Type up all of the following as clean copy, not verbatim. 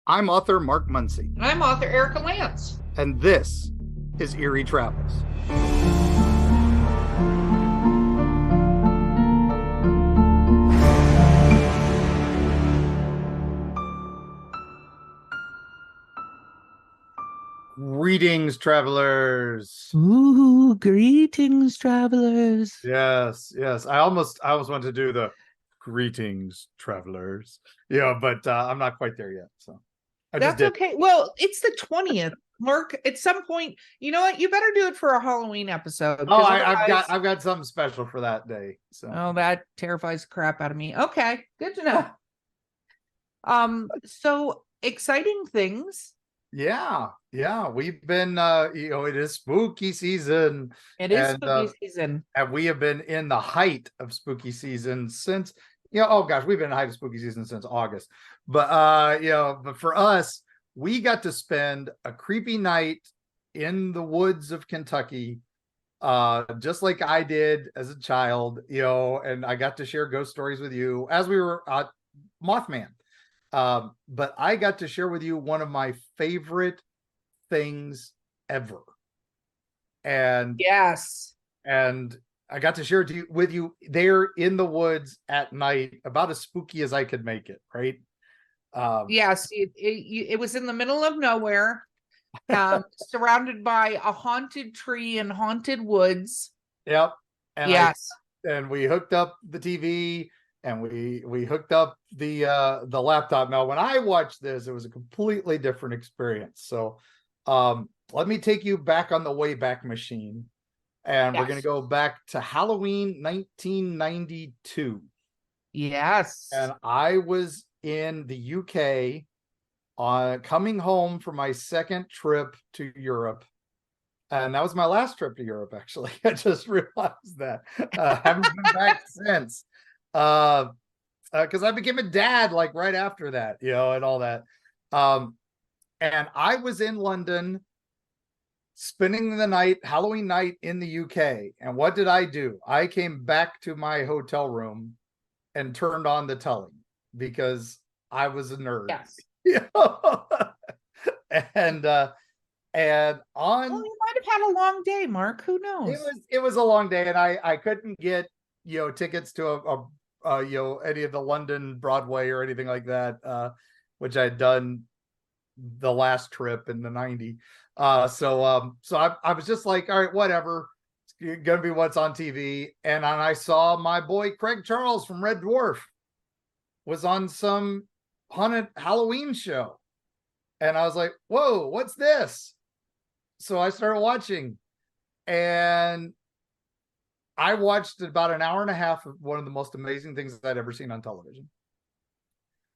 I'm author Mark Muncy, And I'm author Erika Lance. and this is Eerie Travels. Greetings, travelers. Ooh, greetings, travelers. Yes. I almost want to do the greetings, travelers. Yeah, but I'm not quite there yet. So I just That's did. okay. Well, it's the 20th. Mark, at some point, you know what? You better do it for a Halloween episode Oh, because otherwise, I've got something special for that day. So oh, that terrifies the crap out of me. Okay, good to know. So exciting things. yeah, we've been it is spooky season, It is and spooky season. and we have been in the height of spooky season since oh gosh, we've been in the height of spooky season since August. But but for us, we got to spend a creepy night in the woods of Kentucky, just like I did as a child, and I got to share ghost stories with you as we were Mothman. But I got to share with you one of my favorite things ever. And Yes. and I got to share it with you there in the woods at night, about as spooky as I could make it, right? Yes. It was in the middle of nowhere, surrounded by a haunted tree and haunted woods. Yep. And Yes. and we hooked up the TV, and we hooked up the laptop. Now, when I watched this, it was a completely different experience. So let me take you back on the Wayback Machine, and we're going to Yes. go back to Halloween 1992. Yes. And I was in the UK, coming home from my second trip to Europe. And that was my last trip to Europe, actually. I just realized that. Haven't been back since. Because I became a dad like right after that, and all that. And I was in London spending the night, Halloween night in the UK. And what did I do? I came back to my hotel room and turned on the telly because I was a nerd. Yes. and and on Well, you might have had a long day, Mark. Who knows? it was a long day, and I couldn't get tickets to any of the London Broadway or anything like that, which I had done the last trip in the 90s. So I was just like, all right, whatever, it's gonna be what's on TV. And I saw my boy Craig Charles from Red Dwarf was on some haunted Halloween show, and I was like, whoa, what's this? So I started watching, and I watched about an hour and a half of one of the most amazing things I'd ever seen on television.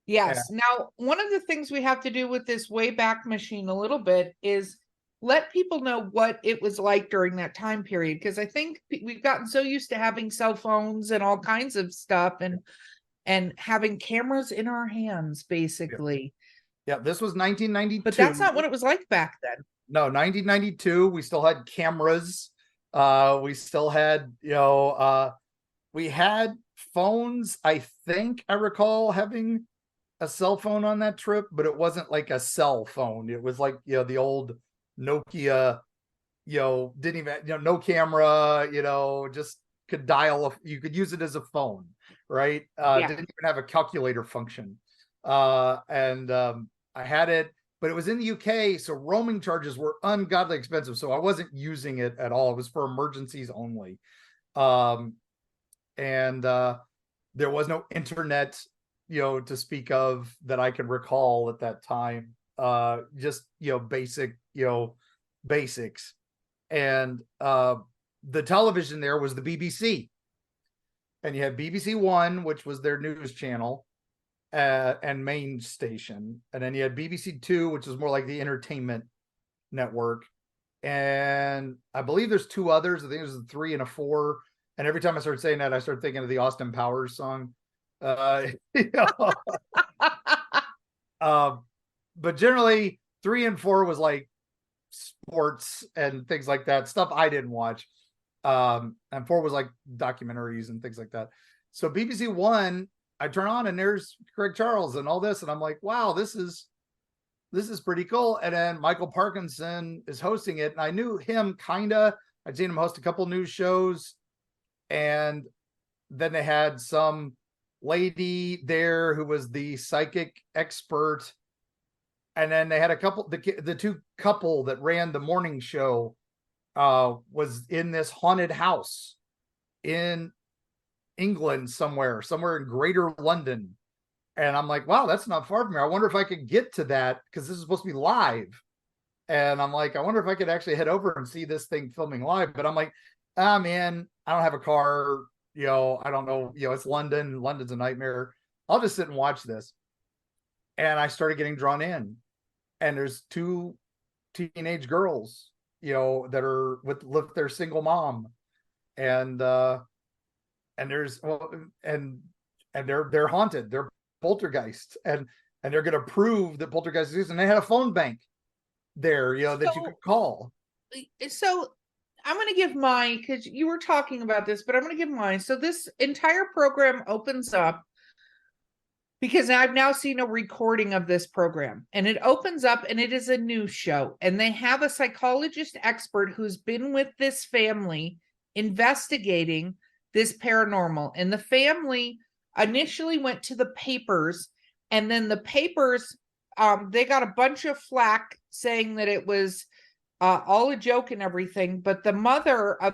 Yes. Now, one of the things we have to do with this Wayback Machine a little bit is let people know what it was like during that time period, because I think we've gotten so used to having cell phones and all kinds of stuff and having cameras in our hands, basically. Yeah, this was 1992. But that's not what it was like back then. No, 1992. We still had cameras. We still had, we had phones. I think I recall having a cell phone on that trip, but it wasn't like a cell phone. It was like, the old Nokia, didn't even, no camera, just could dial. You could use it as a phone, right? Yeah. Didn't even have a calculator function. And I had it, but it was in the UK, so roaming charges were ungodly expensive. So I wasn't using it at all. It was for emergencies only. And there was no internet, to speak of that I can recall at that time. Just, basics. And the television there was the BBC. And you had BBC One, which was their news channel, and main station. And then you had BBC Two, which was more like the entertainment network. And I believe there's two others. I think there's a 3 and a 4. And every time I start saying that, I start thinking of the Austin Powers song. But generally 3 and 4 was like sports and things like that, stuff I didn't watch. And 4 was like documentaries and things like that. So BBC One, I turn on and there's Craig Charles and all this, and I'm like, wow, this is this is pretty cool. And then Michael Parkinson is hosting it. And I knew him kind of. I'd seen him host a couple news shows. And then they had some lady there who was the psychic expert. And then they had a couple, the two couple that ran the morning show was in this haunted house in England somewhere in Greater London. And I'm like, wow, that's not far from here. I wonder if I could get to that, because this is supposed to be live. And I'm like, I wonder if I could actually head over and see this thing filming live. But I'm like, man, I don't have a car. I don't know. It's London. London's a nightmare. I'll just sit and watch this. And I started getting drawn in. And there's two teenage girls, that are with their single mom. And there's, and they're haunted. They're poltergeist, and they're going to prove that poltergeist exists. And they had a phone bank there, that you could call. So I'm going to give mine, because you were talking about this, but I'm going to give mine. So this entire program opens up, because I've now seen a recording of this program, and it opens up and it is a news show, and they have a psychologist expert who's been with this family investigating this paranormal. And the family initially went to the papers, and then the papers, they got a bunch of flack saying that it was all a joke and everything. But the mother of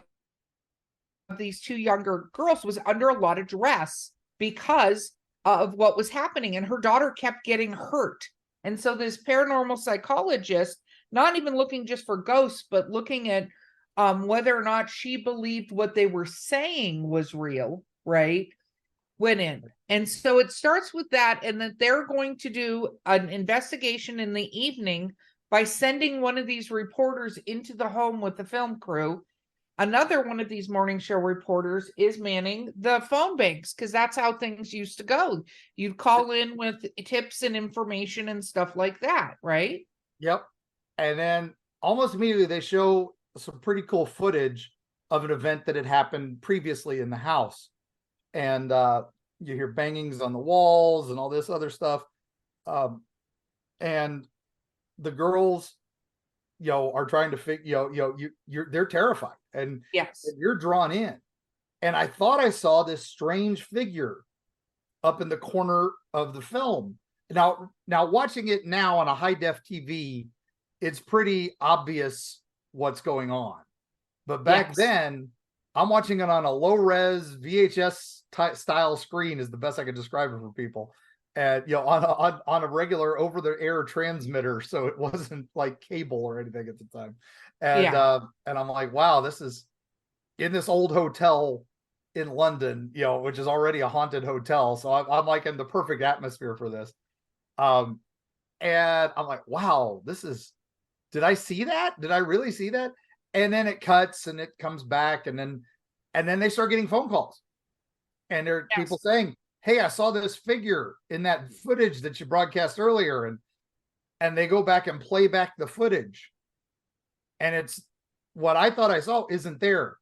these two younger girls was under a lot of duress because of what was happening, and her daughter kept getting hurt. And so this paranormal psychologist, not even looking just for ghosts, but looking at whether or not she believed what they were saying was real, right, went in. And so it starts with that, and that they're going to do an investigation in the evening by sending one of these reporters into the home with the film crew. Another one of these morning show reporters is manning the phone banks, because that's how things used to go. You'd call in with tips and information and stuff like that, right? Yep. And then almost immediately they show some pretty cool footage of an event that had happened previously in the house. And you hear bangings on the walls and all this other stuff. And the girls, are trying to figure, they're terrified, and yes, you're drawn in. And I thought I saw this strange figure up in the corner of the film. Now watching it now on a high def TV, it's pretty obvious what's going on. But back then, I'm watching it on a low res VHS style screen is the best I could describe it for people. And on a regular over the air transmitter, so it wasn't like cable or anything at the time. And and I'm like, wow, this is in this old hotel in London, which is already a haunted hotel. So I'm like in the perfect atmosphere for this. And I'm like, wow, did I see that? Did I really see that? And then it cuts and it comes back, and then they start getting phone calls, and there are people saying, hey, I saw this figure in that footage that you broadcast earlier. And they go back and play back the footage. And it's what I thought I saw isn't there.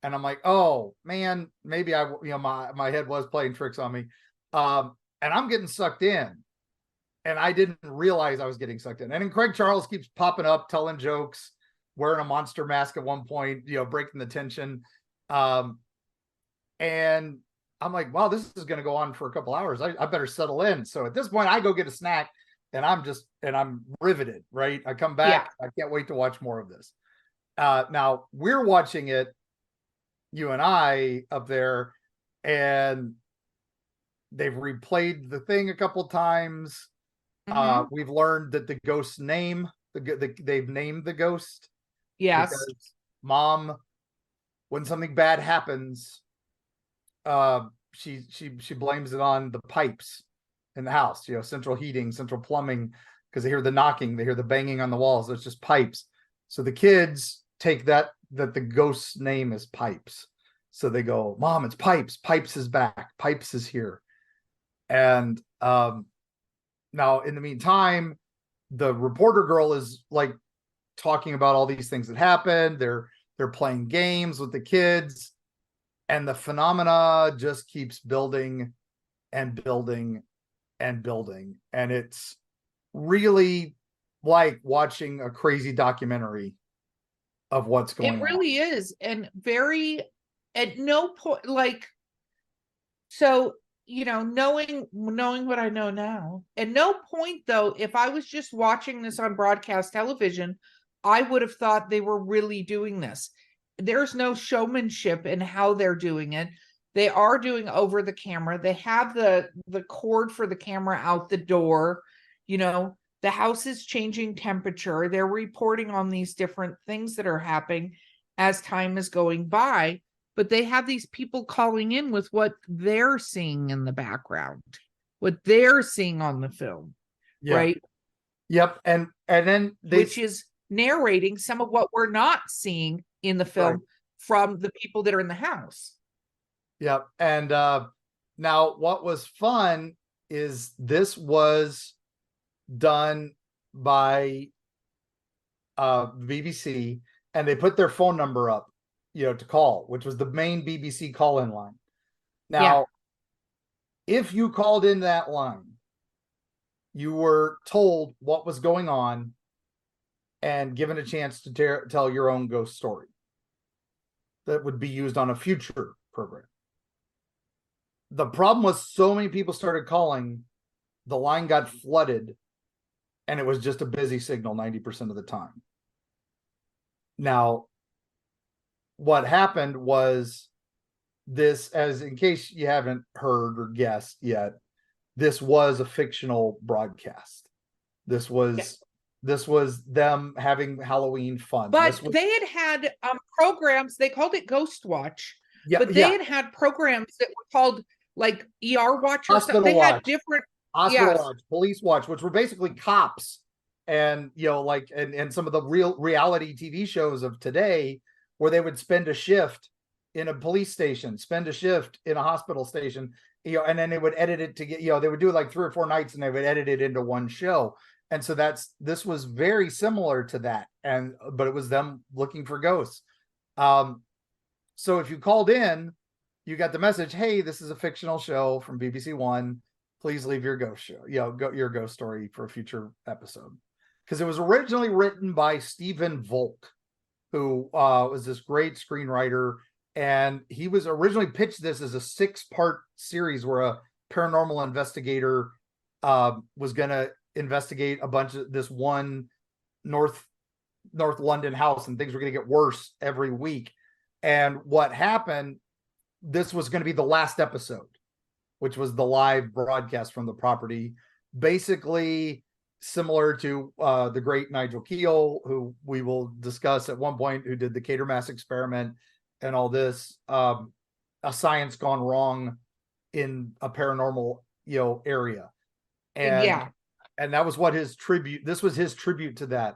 And I'm like, oh man, maybe my head was playing tricks on me. And I'm getting sucked in. And I didn't realize I was getting sucked in. And then Craig Charles keeps popping up, telling jokes, wearing a monster mask at one point, breaking the tension. And I'm like, wow, this is going to go on for a couple hours. I better settle in. So at this point, I go get a snack, and I'm riveted, right? I come back. I can't wait to watch more of this. Now we're watching it, you and I up there, and they've replayed the thing a couple times. We've learned that the ghost's name, they've named the ghost. Yes. Because mom, when something bad happens, she blames it on the pipes in the house, central heating, central plumbing, because they hear the knocking, they hear the banging on the walls. It's just pipes. So the kids take that the ghost's name is Pipes. So they go, Mom, it's Pipes. Pipes is back. Pipes is here. And now in the meantime, the reporter girl is like talking about all these things that happened. They're playing games with the kids. And the phenomena just keeps building and building and building. And it's really like watching a crazy documentary of what's going on. It really is. And very, at no point, like, so, you know, knowing what I know now, at no point though, if I was just watching this on broadcast television, I would have thought they were really doing this. There's no showmanship in how they're doing it. They are doing over the camera. They have the cord for the camera out the door. You know, the house is changing temperature. They're reporting on these different things that are happening as time is going by. But they have these people calling in with what they're seeing in the background, what they're seeing on the film, right? Yep. And then which is narrating some of what we're not seeing in the film from the people that are in the house. Yep. And now what was fun is this was done by BBC, and they put their phone number up, you know, to call, which was the main BBC call-in line. Now, if you called in that line, you were told what was going on and given a chance to tell your own ghost story that would be used on a future program. The problem was so many people started calling, the line got flooded, and it was just a busy signal 90% of the time. Now, what happened was this, as in case you haven't heard or guessed yet, this was a fictional broadcast. This was them having Halloween fun. But they had programs, they called it Ghost Watch. But they had programs that were called like ER Watch or something. They had different Hospital Watch, Police Watch, which were basically cops, and you know, like and some of the real reality TV shows of today, where they would spend a shift in a police station, spend a shift in a hospital station, you know, and then they would edit it to get, you know, they would do it like 3 or 4 nights and they would edit it into one show. And so this was very similar to that, but it was them looking for ghosts. So if you called in, you got the message, hey, this is a fictional show from BBC One. Please leave your ghost show, you know, your ghost story for a future episode. Because it was originally written by Stephen Volk, who was this great screenwriter. And he was originally pitched this as a 6-part series where a paranormal investigator was going to investigate a bunch of this one North London house, and things were going to get worse every week. And what happened, this was going to be the last episode, which was the live broadcast from the property, basically similar to the great Nigel Keel, who we will discuss at one point, who did the Catermass experiment and all this, a science gone wrong in a paranormal, you know, area. And and that was what this was his tribute to that.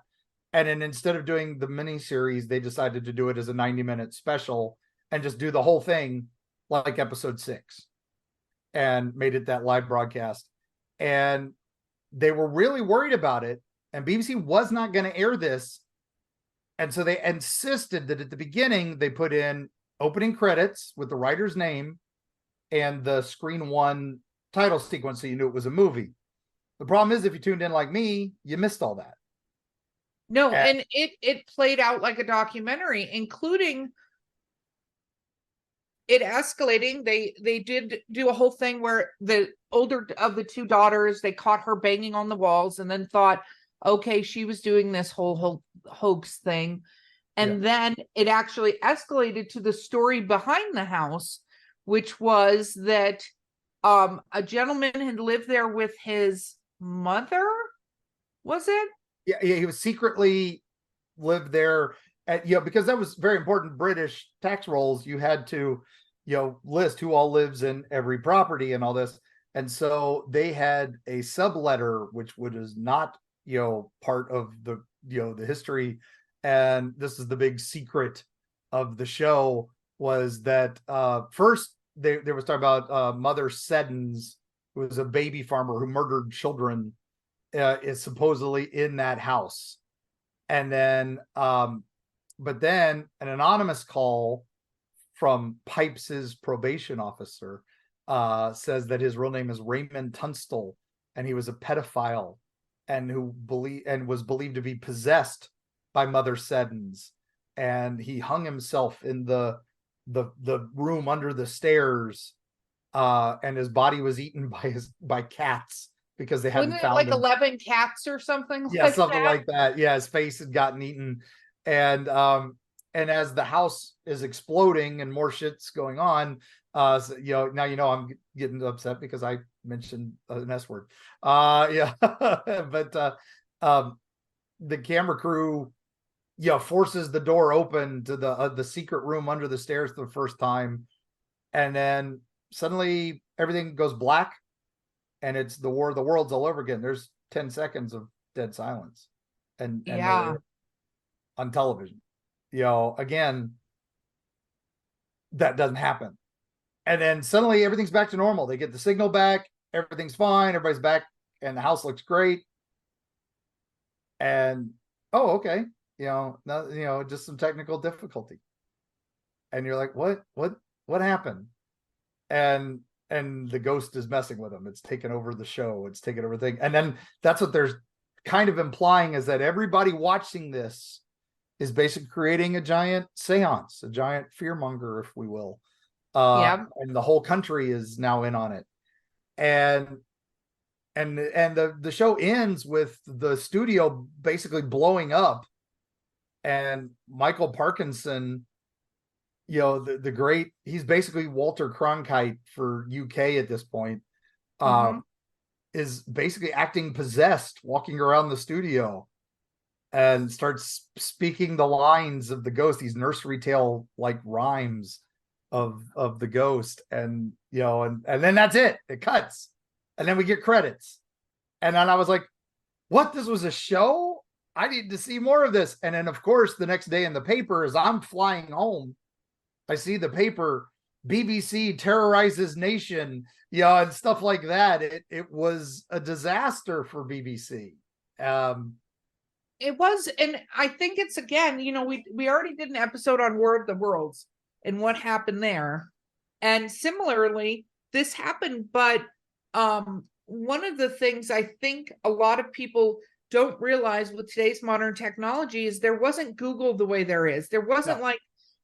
And then instead of doing the mini series, they decided to do it as a 90-minute special and just do the whole thing like episode 6, and made it that live broadcast. And they were really worried about it, and BBC was not going to air this. And so they insisted that at the beginning they put in opening credits with the writer's name and the screen 1 title sequence, so you knew it was a movie. The problem is, if you tuned in like me, you missed all that. No, and it played out like a documentary, including it escalating. They did do a whole thing where the older of the 2 daughters, they caught her banging on the walls and then thought, okay, she was doing this whole hoax thing. And then it actually escalated to the story behind the house, which was that a gentleman had lived there with his mother, was it? Yeah, he was secretly lived there at, you know, because that was very important British tax rolls. You had to, you know, list who all lives in every property and all this. And so they had a subletter, which was not, you know, part of the, you know, the history. And this is the big secret of the show, was that first they was talking about Mother Seddons, who was a baby farmer who murdered children, is supposedly in that house. And then but then an anonymous call from Pipes's probation officer says that his real name is Raymond Tunstall, and he was a pedophile, and was believed to be possessed by Mother Seddons, and he hung himself in the room under the stairs, and his body was eaten by cats because they hadn't Wasn't it found like him. 11 cats or something? Yeah, like something that? like that. Yeah, his face had gotten eaten, and as the house is exploding and more shit's going on, so, now I'm getting upset because I mentioned an S word. Yeah, but the camera crew, forces the door open to the secret room under the stairs for the first time, and then suddenly everything goes black, and it's the world's all over again. There's 10 seconds of dead silence, and Yeah. on television. Again, that doesn't happen. And then suddenly everything's back to normal. They get the signal back, everything's fine, everybody's back, and the house looks great. And okay, just some technical difficulty. And you're like, what happened? And the ghost is messing with them. It's taken over the show. It's taken over thing. And then that's what they're kind of implying, is that everybody watching this is basically creating a giant seance, a giant fearmonger, if we will. Yeah. And the whole country is now in on it. And the show ends with the studio basically blowing up, and Michael Parkinson, the great, he's basically Walter Cronkite for UK at this point, is basically acting possessed, walking around the studio, and starts speaking the lines of the ghost, these nursery tale like rhymes of the ghost. And and then that's it. It cuts, and then we get credits. And then I was like, what? This was a show? I need to see more of this. And then, of course, the next day in the paper, as I'm flying home, I see the paper, BBC terrorizes nation, and stuff like that. It was a disaster for BBC. It was, and I think it's, again, we already did an episode on War of the Worlds and what happened there. And similarly, this happened, but one of the things I think a lot of people don't realize with today's modern technology is there wasn't Google the way there is. There wasn't like,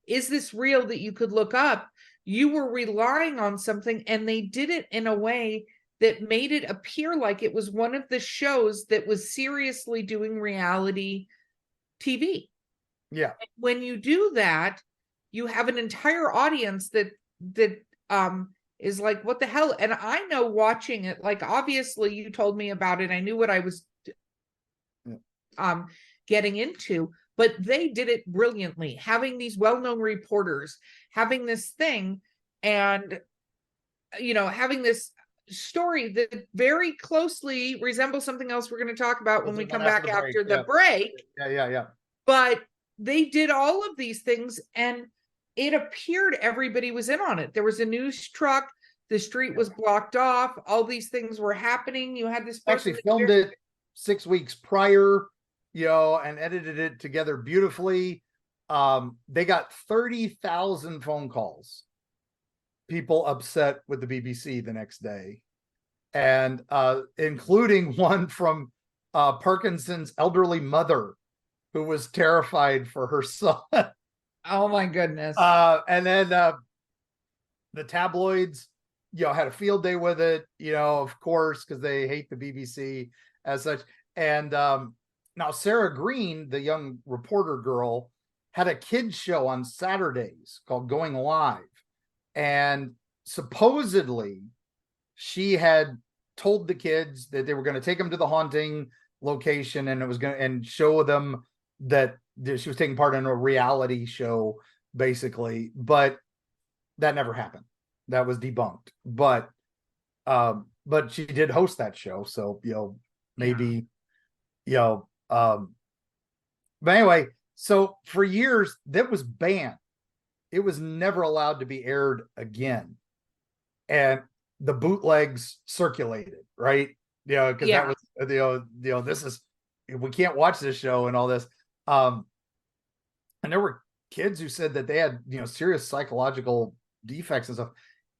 is this real, that you could look up? You were relying on something, and they did it in a way that made it appear like it was one of the shows that was seriously doing reality TV. Yeah. And when you do that, you have an entire audience that is like, what the hell? And I know, watching it, like, obviously you told me about it, I knew what I was getting into, but they did it brilliantly, having these well-known reporters, having this thing, and having this story that very closely resembles something else we're going to talk about when we come back after the break. Yeah. But they did all of these things, and it appeared everybody was in on it. There was a news truck, the street was blocked off, all these things were happening. You had this actually filmed it 6 weeks prior, and edited it together beautifully. They got 30,000 phone calls, people upset with the BBC the next day, and including one from Parkinson's elderly mother, who was terrified for her son. Oh my goodness. And then the tabloids, had a field day with it, of course, because they hate the BBC as such. And now Sarah Green, the young reporter girl, had a kids show on Saturdays called Going Live. And supposedly she had told the kids that they were going to take them to the haunting location, and it was going to, and show them that she was taking part in a reality show, basically. But that never happened. That was debunked. But she did host that show, so maybe but anyway, so for years that was banned. It was never allowed to be aired again, and the bootlegs circulated, right? Because that was this is, we can't watch this show and all this. And there were kids who said that they had serious psychological defects and stuff.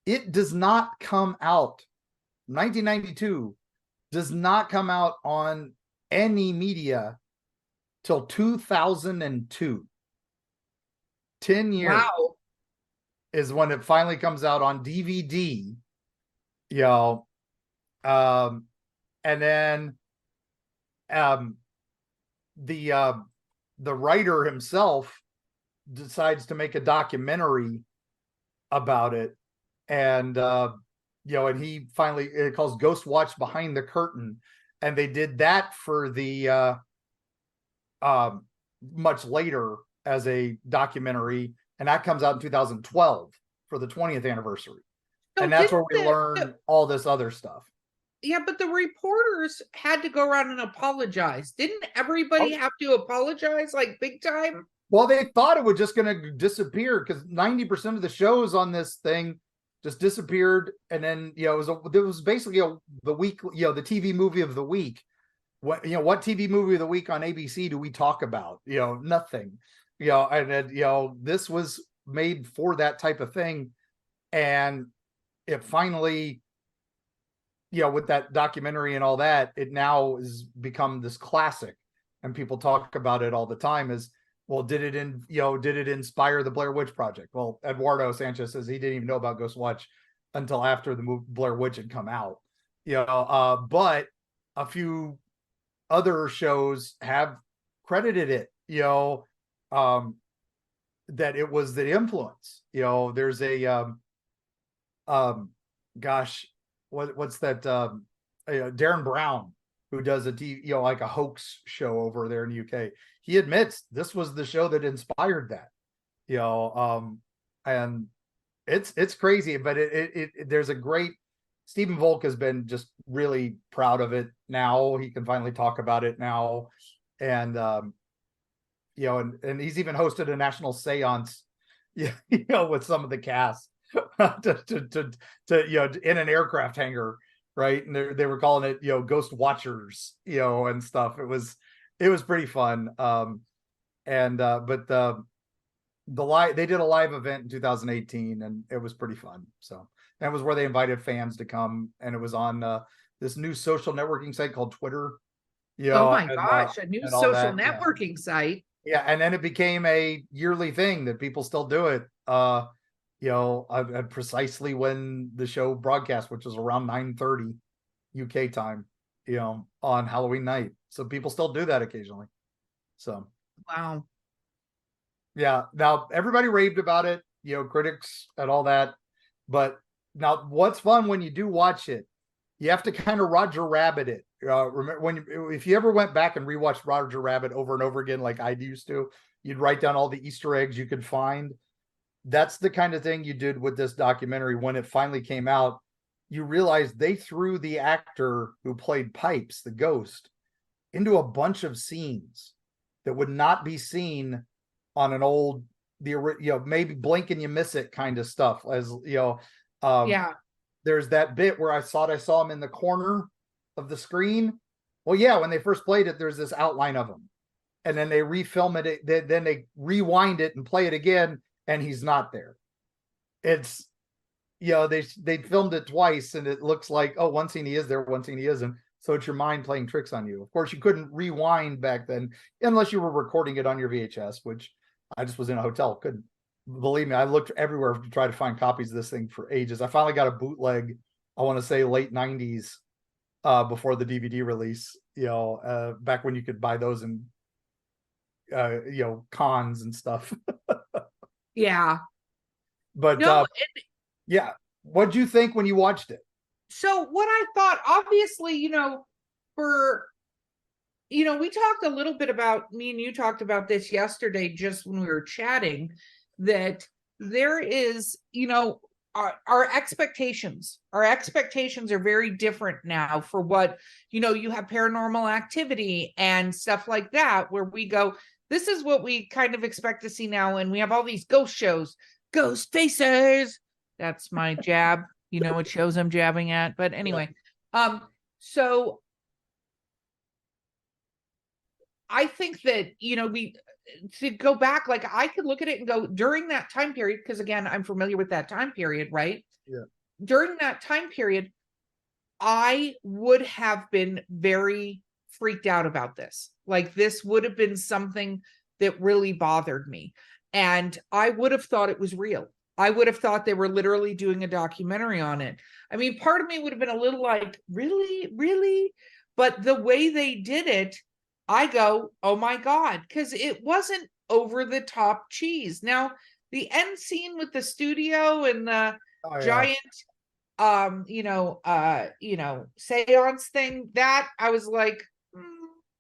It does not come out. 1992 does not come out on any media till 2002. 10 years Wow. is when it finally comes out on DVD. You know, and then the writer himself decides to make a documentary about it, and and he finally, it calls Ghost Watch Behind the Curtain, and they did that for the much later as a documentary, and that comes out in 2012 for the 20th anniversary. So And that's where we didn't learn all this other stuff. Yeah, but the reporters had to go around and apologize. Didn't everybody have to apologize like big time? Well, they thought it was just going to disappear because 90% of the shows on this thing just disappeared. And then, it was basically the week, the TV movie of the week. What TV movie of the week on ABC do we talk about? Nothing. And then, this was made for that type of thing. And it finally, with that documentary and all that, it now has become this classic, and people talk about it all the time. As well, did it inspire the Blair Witch Project? Well, Eduardo Sanchez says he didn't even know about Ghost Watch until after the movie Blair Witch had come out. But a few other shows have credited it, that it was the influence. There's a what's that? Darren Brown, who does like a hoax show over there in the UK. He admits this was the show that inspired that. And it's crazy, but there's a great, Stephen Volk has been just really proud of it now. He can finally talk about it now, and and he's even hosted a national seance, with some of the cast. to in an aircraft hangar, right? And they were calling it Ghost Watchers, and stuff. It was pretty fun. But the live, they did a live event in 2018, and it was pretty fun. So that was where they invited fans to come, and it was on this new social networking site called Twitter. Oh my gosh, a new social networking site. Yeah, and then it became a yearly thing that people still do it. Precisely when the show broadcast, which was around 9:30 UK time, on Halloween night. So people still do that occasionally. So wow. Yeah. Now everybody raved about it, critics and all that. But now what's fun when you do watch it, you have to kind of Roger Rabbit it. Remember if you ever went back and rewatched Roger Rabbit over and over again, like I used to, you'd write down all the Easter eggs you could find. That's the kind of thing you did with this documentary. When it finally came out, you realize they threw the actor who played Pipes, the ghost, into a bunch of scenes that would not be seen on an old, maybe blink and you miss it kind of stuff. As yeah. There's that bit where I saw him in the corner of the screen. Well, yeah, when they first played it, there's this outline of him, and then they refilm it. Then they rewind it and play it again, and he's not there. It's, they filmed it twice, and it looks like, oh, one scene he is there, one scene he isn't. So it's your mind playing tricks on you. Of course, you couldn't rewind back then unless you were recording it on your VHS, which I just was in a hotel. Couldn't. Believe me, I looked everywhere to try to find copies of this thing for ages. I finally got a bootleg, I want to say late 90s, before the DVD release, back when you could buy those in, cons and stuff. Yeah. But yeah. What'd you think when you watched it? So what I thought, obviously, we talked a little bit about, me and you talked about this yesterday, just when we were chatting, that there is, our expectations are very different now for what, you have Paranormal Activity and stuff like that, where we go, this is what we kind of expect to see now. And we have all these ghost shows, Ghost Facers. That's my jab. What shows I'm jabbing at. But anyway, so I think that, to go back, like I could look at it and go, during that time period, because again, I'm familiar with that time period, right? Yeah. During that time period, I would have been very freaked out about this. Like, this would have been something that really bothered me. And I would have thought it was real. I would have thought they were literally doing a documentary on it. I mean, part of me would have been a little like, really, really? But the way they did it, I go, oh my God, because it wasn't over the top cheese. Now, the end scene with the studio and the giant seance thing, that I was like,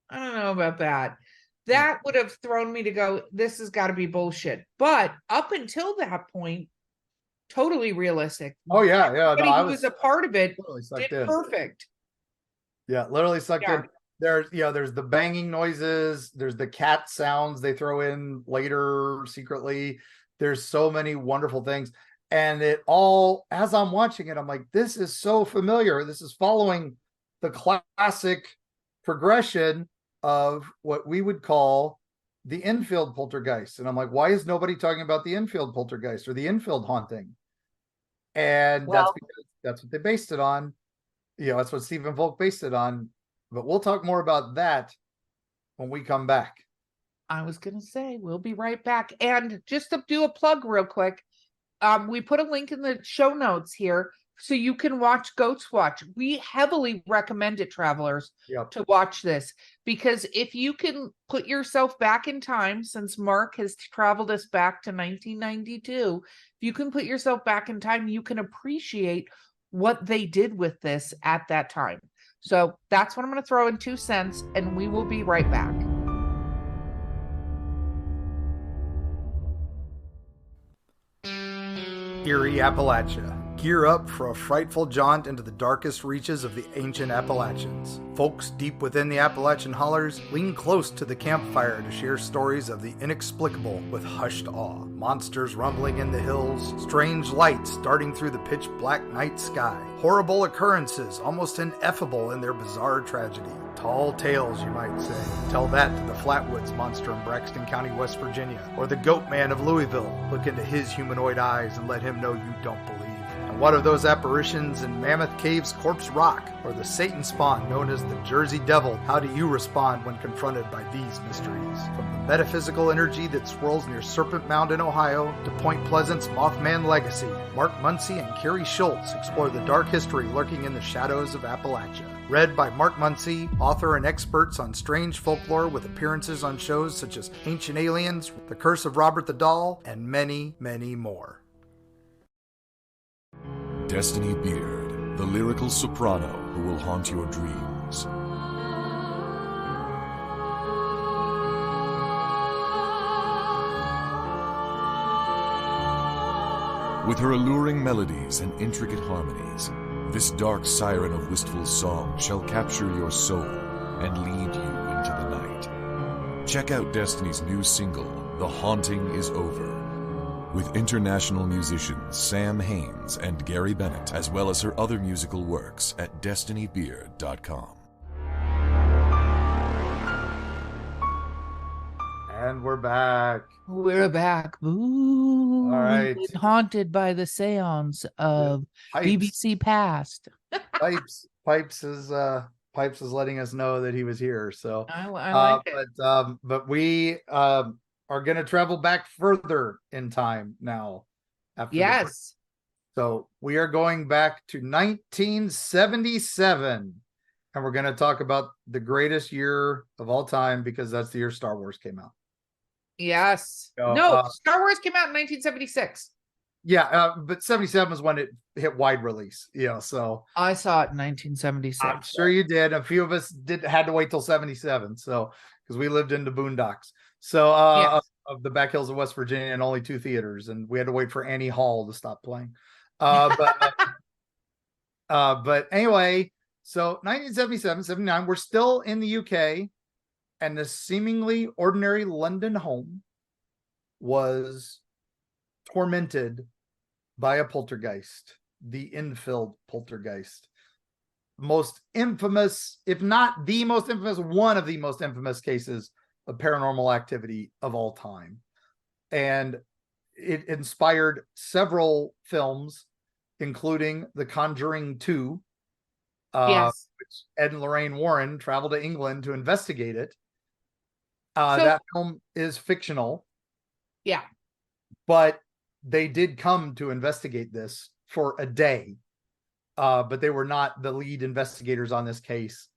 I don't know about that. That would have thrown me to go, this has got to be bullshit. But up until that point, totally realistic. Oh yeah, yeah. Everybody who was a part of it did perfect. Yeah, literally sucked in. There's the banging noises, there's the cat sounds they throw in later secretly. There's so many wonderful things. And it all, as I'm watching it, I'm like, this is so familiar. This is following the classic progression of what we would call the Enfield poltergeist. And I'm like, why is nobody talking about the Enfield poltergeist or the Enfield haunting? And that's because that's what they based it on. That's what Stephen Volk based it on. But we'll talk more about that when we come back. I was going to say, we'll be right back. And just to do a plug real quick, we put a link in the show notes here so you can watch Goats Watch. We heavily recommend it, travelers, to watch this, because if you can put yourself back in time, since Mark has traveled us back to 1992, if you can put yourself back in time, you can appreciate what they did with this at that time. So that's what I'm going to throw in 2 cents, and we will be right back. Eerie, Appalachia. Gear up for a frightful jaunt into the darkest reaches of the ancient Appalachians. Folks deep within the Appalachian hollers lean close to the campfire to share stories of the inexplicable with hushed awe. Monsters rumbling in the hills, strange lights darting through the pitch black night sky, horrible occurrences almost ineffable in their bizarre tragedy. Tall tales, you might say. Tell that to the Flatwoods monster in Braxton County, West Virginia, or the Goat Man of Louisville. Look into his humanoid eyes and let him know you don't believe. And what of those apparitions in Mammoth Cave's Corpse Rock, or the Satan spawn known as the Jersey Devil? How do you respond when confronted by these mysteries? From the metaphysical energy that swirls near Serpent Mound in Ohio to Point Pleasant's Mothman legacy, Mark Muncy and Carrie Schultz explore the dark history lurking in the shadows of Appalachia. Read by Mark Muncy, author and experts on strange folklore with appearances on shows such as Ancient Aliens, The Curse of Robert the Doll, and many, many more. Destiny Beard, the lyrical soprano who will haunt your dreams. With her alluring melodies and intricate harmonies, this dark siren of wistful song shall capture your soul and lead you into the night. Check out Destiny's new single, The Haunting Is Over, with international musicians Sam Haines and Gary Bennett, as well as her other musical works at destinybeard.com. And we're back. We're back. Ooh, all right. Haunted by the seance of BBC Past. Pipes is letting us know that he was here. So I like it. But we are going to travel back further in time now. Yes. So we are going back to 1977, and we're going to talk about the greatest year of all time, because that's the year Star Wars came out. Yes. So, Star Wars came out in 1976. Yeah, but 77 was when it hit wide release. So I saw it in 1976. I'm sure you did. A few of us had to wait till 77. So because we lived in the boondocks. So of the back hills of West Virginia, and only 2 theaters, and we had to wait for Annie Hall to stop playing. But anyway, so 1977, 79, we're still in the UK, and the seemingly ordinary London home was tormented by a poltergeist, the Enfield poltergeist. Most infamous, if not the most infamous, one of the most infamous cases of paranormal activity of all time. And it inspired several films, including The Conjuring 2, Yes. which Ed and Lorraine Warren traveled to England to investigate it. So- That film is fictional, Yeah. but they did come to investigate this for a day. But they were not the lead investigators on this case.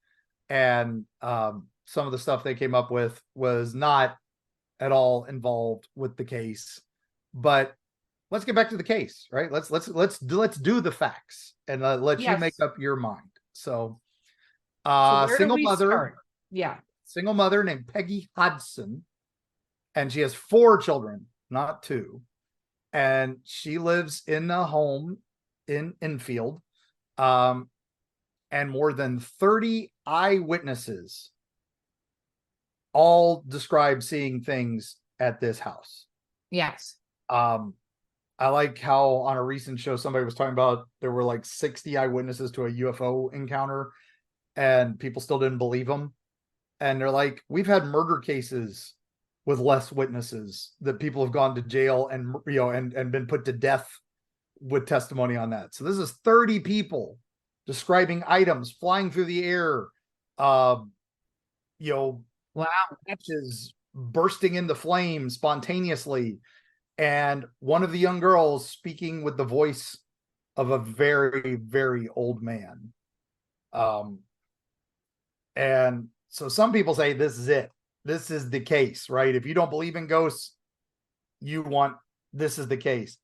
And some of the stuff they came up with was not at all involved with the case. But let's get back to the case, right? Let's do the facts and let you make up your mind. So where single do we mother, start? Yeah. single mother named Peggy Hodson, and she has 4 children, not 2. And she lives in a home in Enfield. And more than 30 eyewitnesses all describe seeing things at this house. Yes. I like how on a recent show somebody was talking about there were like 60 eyewitnesses to a UFO encounter, and people still didn't believe them. And they're like, we've had murder cases with less witnesses that people have gone to jail and and been put to death with testimony on that. So this is 30 people describing items flying through the air, Wow. matches bursting into flames spontaneously, and one of the young girls speaking with the voice of a very, very old man. And so some people say this is it. This is the case, right? If you don't believe in ghosts, this is the case.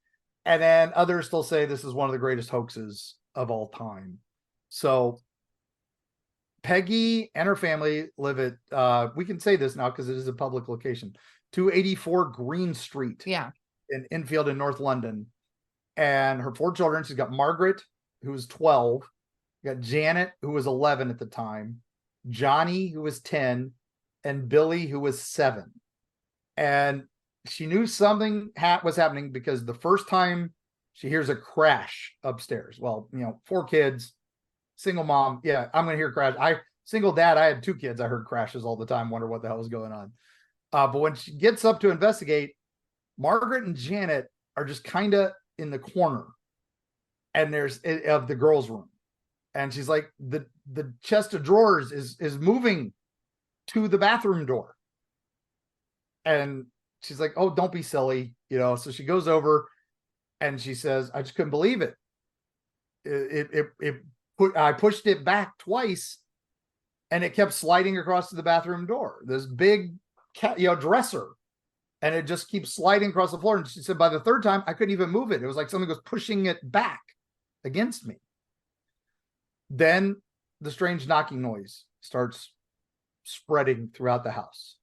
And then others still say this is one of the greatest hoaxes of all time. So Peggy and her family live at, we can say this now because it is a public location, 284 Green Street. Yeah. In Enfield in North London. And her 4 children, she's got Margaret, who was 12, got Janet, who was 11 at the time, Johnny, who was 10, and Billy, who was 7. And she knew something was happening because the first time she hears a crash upstairs. Well, 4 kids, single mom. Yeah, I'm going to hear crash. Single dad, I had 2 kids. I heard crashes all the time, wonder what the hell was going on. But when she gets up to investigate, Margaret and Janet are just kind of in the corner, and there's of the girls' room, and she's like, the chest of drawers is moving to the bathroom door, and she's like, oh, don't be silly, So she goes over, and she says, I just couldn't believe it. I pushed it back twice, and it kept sliding across to the bathroom door. This big dresser. And it just keeps sliding across the floor. And she said, by the 3rd time, I couldn't even move it. It was like something was pushing it back against me. Then the strange knocking noise starts spreading throughout the house.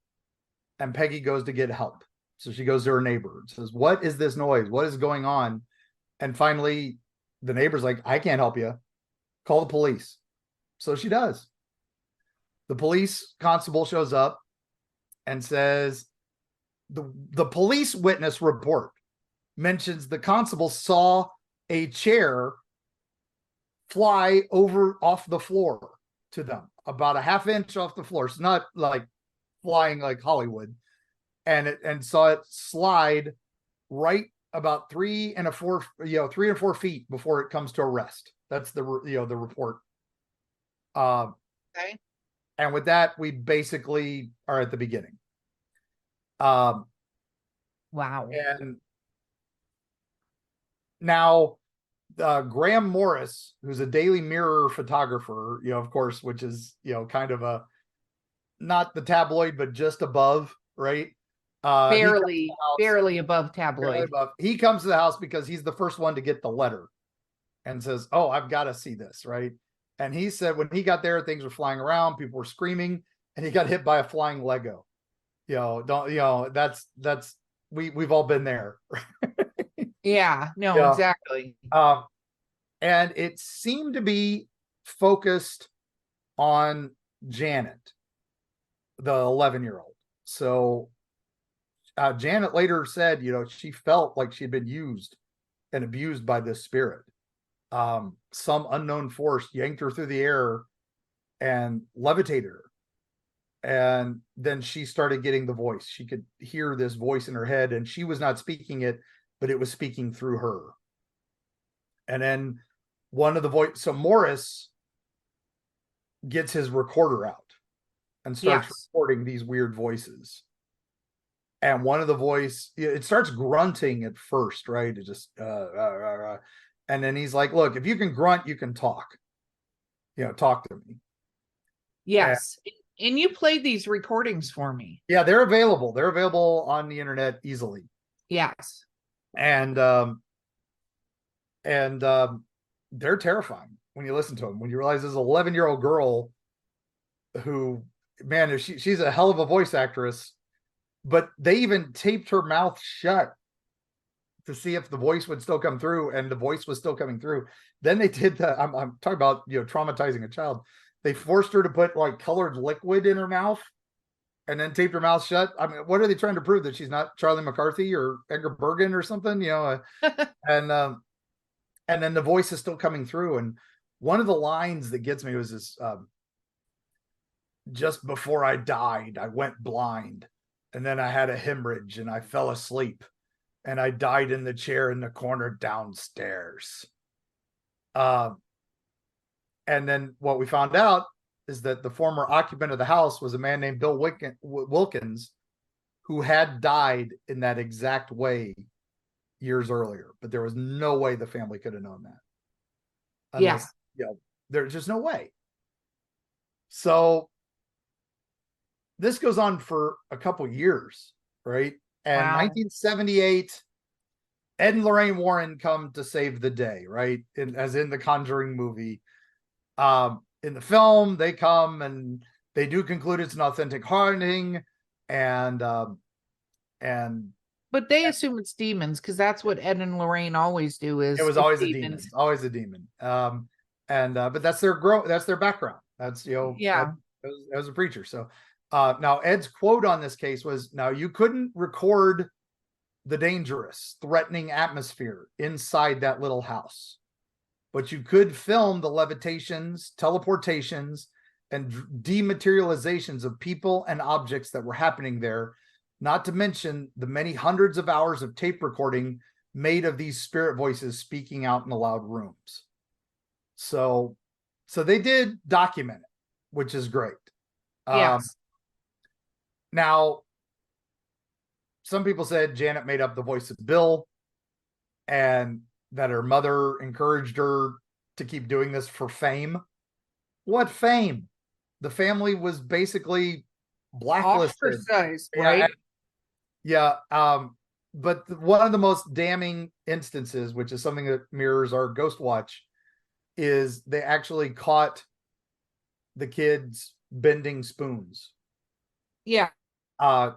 And Peggy goes to get help. So she goes to her neighbor and says, what is this noise? What is going on? And finally, the neighbor's like, I can't help you. Call the police. So she does. The police constable shows up and says, the police witness report mentions the constable saw a chair fly off the floor to them, about a half inch off the floor. It's not like flying like Hollywood, and saw it slide right about 3 and 4 feet before it comes to a rest. That's the report. Okay. And with that, we basically are at the beginning. Wow. And now Graham Morris, who's a Daily Mirror photographer, of course, which is, kind of not the tabloid, but just above, right? Barely above tabloid. Barely above. He comes to the house because he's the first one to get the letter and says, oh, I've got to see this, right? And he said when he got there, things were flying around, people were screaming, and he got hit by a flying Lego. That's we've all been there. Yeah, no, exactly. And it seemed to be focused on Janet, the 11-year-old. So Janet later said, she felt like she'd been used and abused by this spirit. Some unknown force yanked her through the air and levitated her. And then she started getting the voice. She could hear this voice in her head, and she was not speaking it, but it was speaking through her. And then one of the voice, so Morris gets his recorder out and starts Yes. recording these weird voices. And one of the voice, it starts grunting at first, right? It just, and then he's like, look, if you can grunt, you can talk. Talk to me. Yes. And you played these recordings for me. Yeah, they're available. They're available on the internet easily. Yes. And they're terrifying when you listen to them. When you realize there's an 11-year-old girl who, man, she's a hell of a voice actress, but they even taped her mouth shut to see if the voice would still come through, and the voice was still coming through. Then they did the, I'm talking about, traumatizing a child. They forced her to put like colored liquid in her mouth and then taped her mouth shut. I mean, what are they trying to prove? That she's not Charlie McCarthy or Edgar Bergen or something, and then the voice is still coming through. And one of the lines that gets me was this, just before I died, I went blind, and then I had a hemorrhage and I fell asleep, and I died in the chair in the corner downstairs. And then what we found out is that the former occupant of the house was a man named Bill Wilkins, who had died in that exact way years earlier. But there was no way the family could have known that. Unless, there's just no way. So this goes on for a couple years, right? And 1978, Ed and Lorraine Warren come to save the day, right? As in the Conjuring movie. In the film, they come and they do conclude it's an authentic haunting, but they assume it's demons because that's what Ed and Lorraine always do. Is it was always a demon, always a demon. But that's their background. That's Ed was a preacher. So now Ed's quote on this case was, "Now you couldn't record the dangerous, threatening atmosphere inside that little house, but you could film the levitations, teleportations, and dematerializations of people and objects that were happening there, not to mention the many hundreds of hours of tape recording made of these spirit voices speaking out in the loud rooms." So they did document it, which is great. Yes. Now, some people said Janet made up the voice of Bill, and that her mother encouraged her to keep doing this for fame. What fame? The family was basically blacklisted. Ostracized, right? Yeah. But one of the most damning instances, which is something that mirrors our Ghost Watch, is they actually caught the kids bending spoons. Yeah. And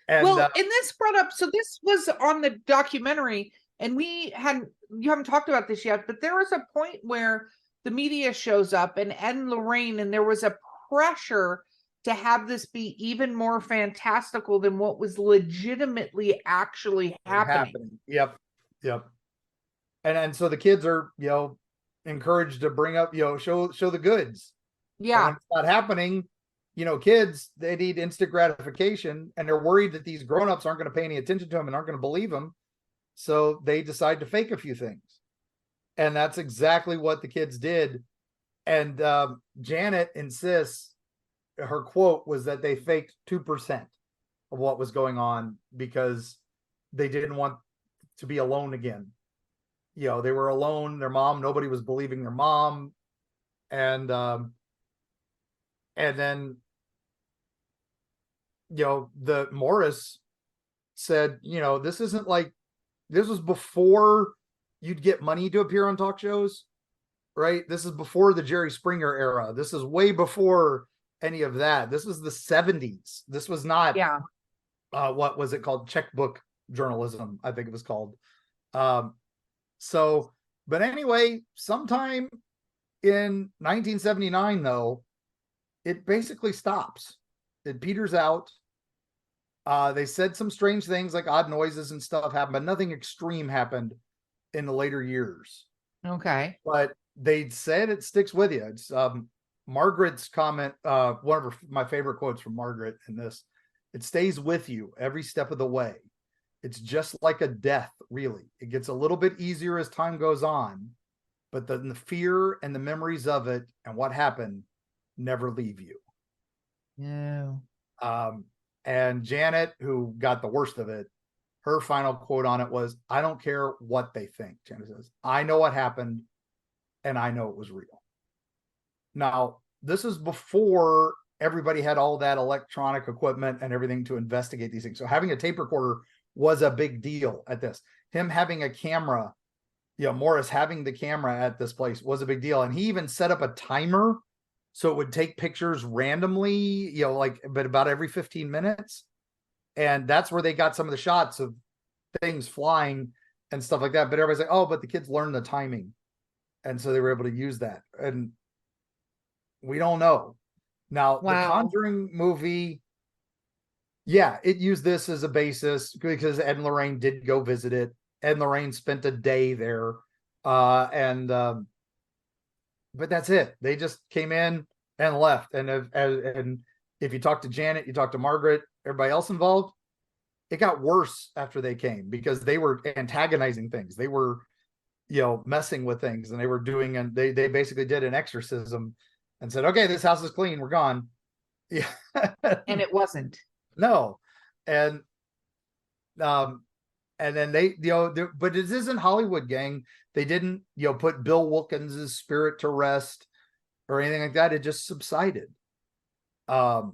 this brought up, so this was on the documentary, and you haven't talked about this yet, but there was a point where the media shows up and Ed and Lorraine, and there was a pressure to have this be even more fantastical than what was legitimately actually happening. Yep. And so the kids are, encouraged to bring up, show the goods. Yeah. And when it's not happening, kids, they need instant gratification, and they're worried that these grownups aren't going to pay any attention to them and aren't going to believe them. So they decide to fake a few things. And that's exactly what the kids did. And Janet insists, her quote was that they faked 2% of what was going on because they didn't want to be alone again. They were alone, their mom, nobody was believing their mom. And then, the Morris said, this isn't like, this was before you'd get money to appear on talk shows, right? This is before the Jerry Springer era. This is way before any of that. This was the 70s. This was not, what was it called? Checkbook journalism, I think it was called. But anyway, sometime in 1979, though, it basically stops. It peters out. They said some strange things like odd noises and stuff happened, but nothing extreme happened in the later years. Okay. But they said it sticks with you. It's Margaret's comment, one of my favorite quotes from Margaret in this. It stays with you every step of the way. It's just like a death, really. It gets a little bit easier as time goes on, but the fear and the memories of it and what happened never leave you. No. And Janet, who got the worst of it, her final quote on it was, "I don't care what they think." Janet says, "I know what happened and I know it was real." Now, this is before everybody had all that electronic equipment and everything to investigate these things. So having a tape recorder was a big deal at this. Him having a camera, Morris having the camera at this place was a big deal. And he even set up a timer so it would take pictures randomly, but about every 15 minutes. And that's where they got some of the shots of things flying and stuff like that. But everybody's like, oh, but the kids learned the timing. And so they were able to use that. And we don't know. Now, The Conjuring movie, it used this as a basis because Ed and Lorraine did go visit it. Ed and Lorraine spent a day there. But that's it. They just came in and left. And if you talk to Janet, you talk to Margaret, everybody else involved, it got worse after they came because they were antagonizing things. They were, messing with things, and they were doing, and they basically did an exorcism and said, okay, this house is clean, we're gone. Yeah. And it wasn't. No. And then they, but this isn't Hollywood, gang. They didn't, put Bill Wilkins's spirit to rest or anything like that. It just subsided. And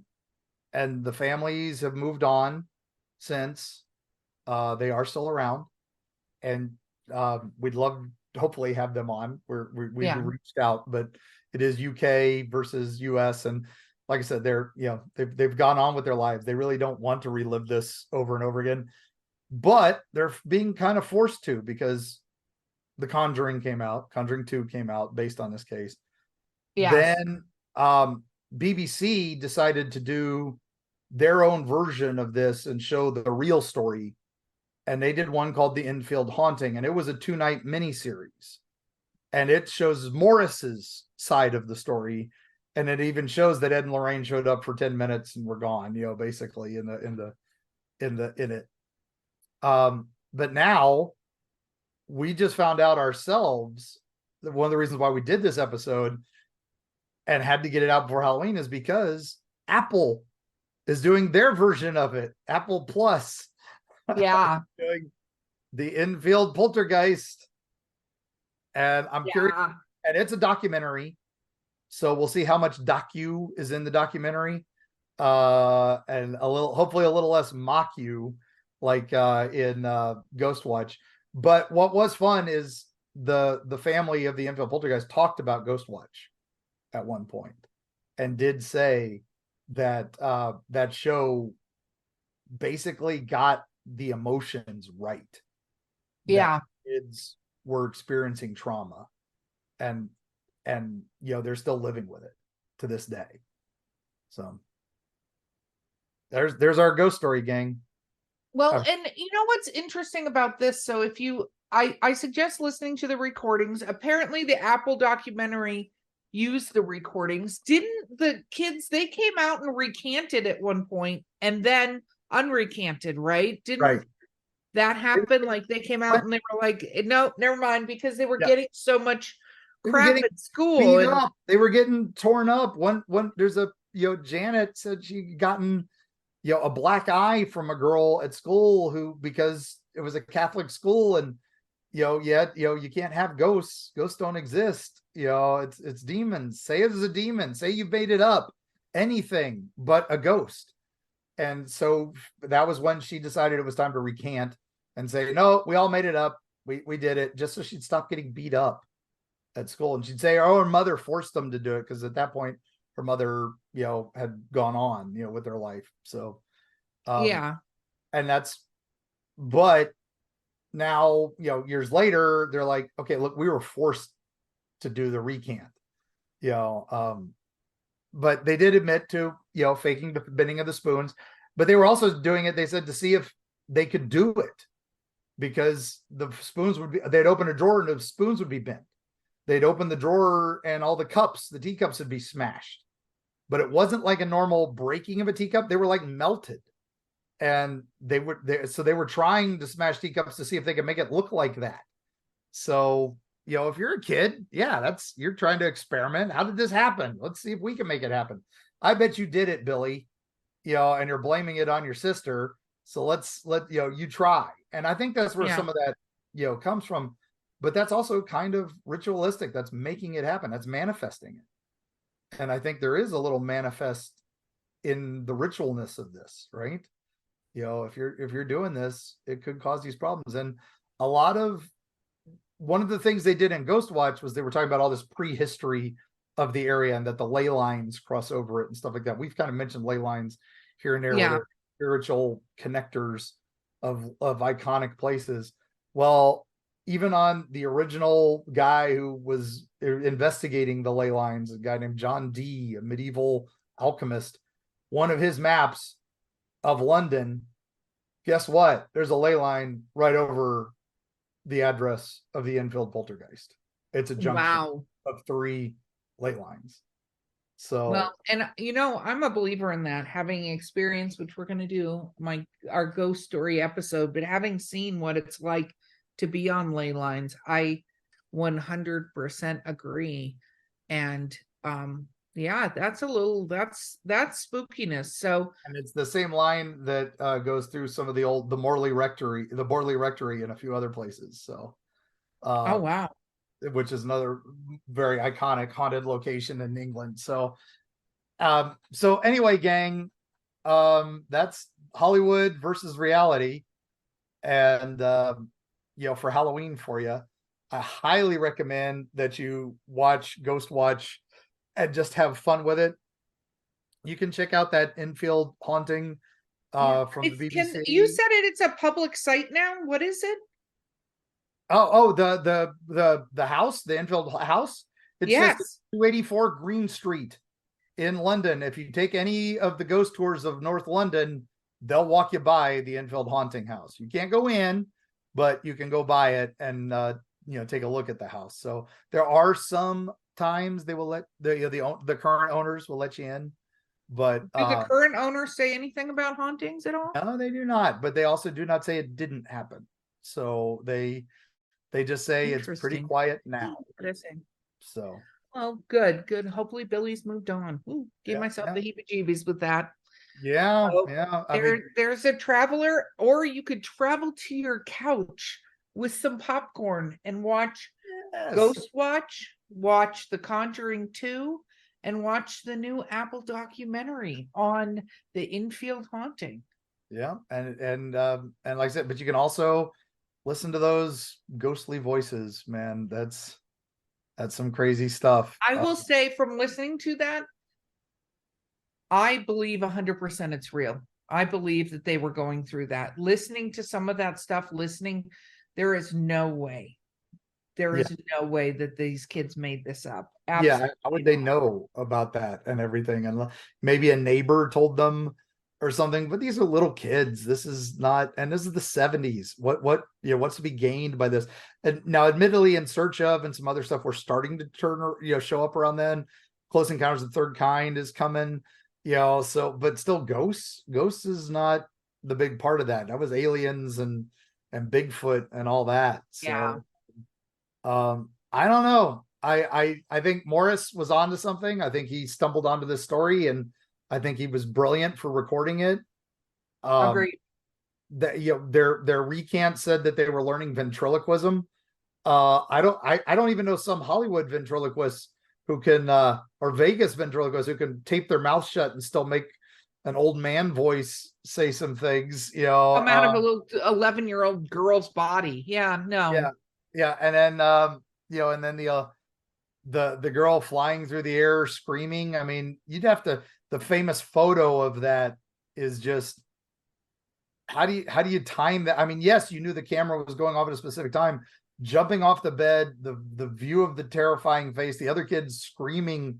the families have moved on since. They are still around, and we'd love to hopefully have them on. We've reached out, but it is UK versus US, and like I said, they've gone on with their lives. They really don't want to relive this over and over again, but they're being kind of forced to because The Conjuring came out, Conjuring 2 came out based on this case. Yes. Then BBC decided to do their own version of this and show the real story. And they did one called The Enfield Haunting, and it was a 2-night miniseries. And it shows Morris's side of the story. And it even shows that Ed and Lorraine showed up for 10 minutes and were gone, basically in it. But now we just found out ourselves that one of the reasons why we did this episode and had to get it out before Halloween is because Apple is doing their version of it. Apple Plus. Yeah. Doing the Enfield Poltergeist. And I'm curious. And it's a documentary. So we'll see how much docu is in the documentary. And hopefully a little less mock you like in Ghostwatch. But what was fun is the family of the Enfield Poltergeist talked about Ghostwatch at one point and did say that that show basically got the emotions right. Yeah. Kids were experiencing trauma and they're still living with it to this day. So there's our ghost story, gang. Well, and what's interesting about this? So if I suggest listening to the recordings. Apparently the Apple documentary used the recordings. Didn't the kids, they came out and recanted at one point and then unrecanted, right? Didn't that happen? Like they came out and they were like, no, never mind, because they were getting so much crap at school. And they were getting torn up. One there's a Janet said she'd gotten a black eye from a girl at school because it was a Catholic school, and you can't have ghosts. Ghosts don't exist. It's demons. Say it is a demon. Say you made it up. Anything but a ghost. And so that was when she decided it was time to recant and say, no, we all made it up. We did it, just so she'd stop getting beat up at school. And she'd say her mother forced them to do it because at that point her mother, had gone on, with her life. So, and but now, years later, they're like, okay, look, we were forced to do the recant, but they did admit to, faking the bending of the spoons, but they were also doing it, they said, to see if they could do it because the spoons they'd open a drawer and the spoons would be bent. They'd open the drawer and all the teacups would be smashed, but it wasn't like a normal breaking of a teacup. They were like melted, and they were trying to smash teacups to see if they could make it look like that. So if you're a kid, you're trying to experiment. How did this happen? Let's see if we can make it happen. I bet you did it, Billy, and you're blaming it on your sister. So let you try. And I think that's where some of that, comes from. But that's also kind of ritualistic. That's making it happen. That's manifesting it. And I think there is a little manifest in the ritualness of this, right? If you're doing this, it could cause these problems. And one of the things they did in Ghost Watch was they were talking about all this prehistory of the area and that the ley lines cross over it and stuff like that. We've kind of mentioned ley lines here and there, where they're spiritual connectors of iconic places. Well, even on the original guy who was investigating the ley lines, a guy named John Dee, a medieval alchemist, one of his maps of London, guess what? There's a ley line right over the address of the Enfield poltergeist. It's a junction of 3 ley lines. So well, and I'm a believer in that, having experience, which we're going to do our ghost story episode, but having seen what it's like to be on ley lines, I 100% agree. And that's spookiness. So, and it's the same line that goes through some of the Morley Rectory, and a few other places. So oh wow, which is another very iconic haunted location in England. So anyway, gang, that's Hollywood versus reality. And for Halloween for you, I highly recommend that you watch Ghost Watch and just have fun with it. You can check out that Enfield haunting from the BBC. You said it's a public site now. What is it? The house, the Enfield house. It's just 284 Green Street in London. If you take any of the ghost tours of North London, they'll walk you by the Enfield haunting house. You can't go in, but you can go by it and take a look at the house. So there are some times they will let the current owners will let you in, but do the current owners say anything about hauntings at all? No, they do not. But they also do not say it didn't happen. So they just say it's pretty quiet now. So well, good. Hopefully Billy's moved on. Ooh, gave myself the heebie-jeebies with that. Yeah. There's a traveler, or you could travel to your couch with some popcorn and watch Ghost Watch, watch The Conjuring 2, and watch the new Apple documentary on the Enfield haunting. Yeah, and like I said, but you can also listen to those ghostly voices, man. That's some crazy stuff. I will say, from listening to that, I believe 100% it's real. I believe that they were going through that. Listening to some of that stuff, there is no way. There is no way that these kids made this up. Absolutely how would they know about that and everything? And maybe a neighbor told them or something, but these are little kids. This is not, and this is the 70s. What's to be gained by this? And now, admittedly, In Search Of and some other stuff, we're starting to show up around then. Close Encounters of the Third Kind is coming, but still Ghosts is not the big part of that. That was aliens and Bigfoot and all that. So I don't know. I think Morris was onto something. I think he stumbled onto this story, and I think he was brilliant for recording it. Agreed. Their recant said that they were learning ventriloquism. I don't even know some Hollywood ventriloquists who can, or Vegas ventriloquists who can tape their mouth shut and still make an old man voice say some things. Come out of a little 11-year-old girl's body. Yeah, no. Yeah, and then and then the girl flying through the air screaming. I mean, you'd have to. The famous photo of that is just, how do you time that? I mean, yes, you knew the camera was going off at a specific time. Jumping off the bed, the view of the terrifying face, the other kids screaming,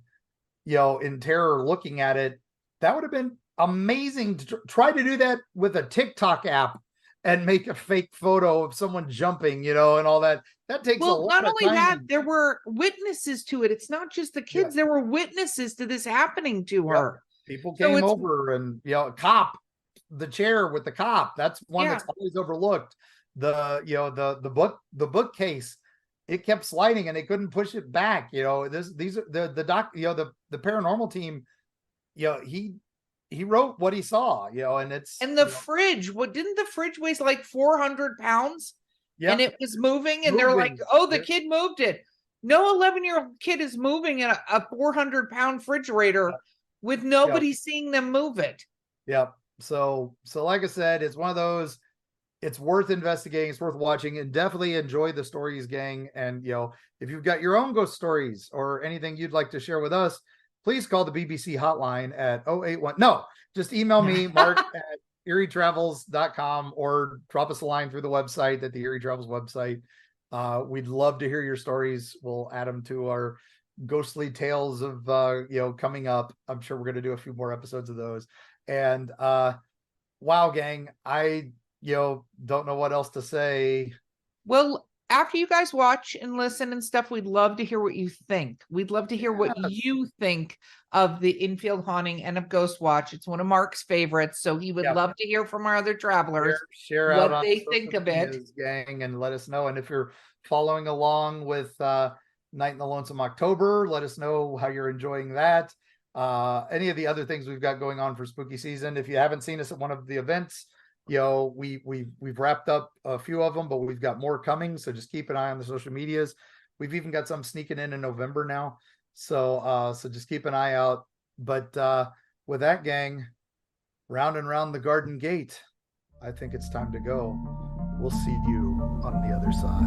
in terror, looking at it. That would have been amazing to try to do that with a TikTok app and make a fake photo of someone jumping, and all that. That takes a lot of time. Not only that, there were witnesses to it. It's not just the kids. There were witnesses to this happening to her. People came over and, cop, the chair with the cop. That's one that's always overlooked. The bookcase it kept sliding and they couldn't push it back. You know, these are the paranormal team, you know, he wrote what he saw, you know, and it's and the fridge. What didn't the fridge weigh like 400 pounds? Yeah, and it was moving, and they're like, "Oh, the kid moved it." No 11-year-old kid is moving a 400-pound refrigerator with nobody seeing them move it. Yep. So like I said, it's one of those. It's worth investigating. It's worth watching, and definitely enjoy the stories, gang. And you know, if you've got your own ghost stories or anything you'd like to share with us, please call the BBC hotline at 081. No, just email me, Mark at eerietravels.com, or drop us a line through the website at the Eerie Travels website. We'd love to hear your stories. We'll add them to our ghostly tales of you know, coming up. I'm sure we're going to do a few more episodes of those. And wow, gang, I don't know what else to say. Well, after you guys watch and listen and stuff, we'd love to hear what you think. We'd love to hear what you think of the Enfield haunting and of Ghost Watch. It's one of Mark's favorites, so he would love to hear from our other travelers share out what they think of it, gang, and let us know. And if you're following along with Night in the Lonesome October, let us know how you're enjoying that. Any of the other things we've got going on for spooky season. If you haven't seen us at one of the events, you know, we've wrapped up a few of them, but we've got more coming. So just keep an eye on the social medias. We've even got some sneaking in November now. So just keep an eye out. But with that, gang, round and round the garden gate, I think it's time to go. We'll see you on the other side.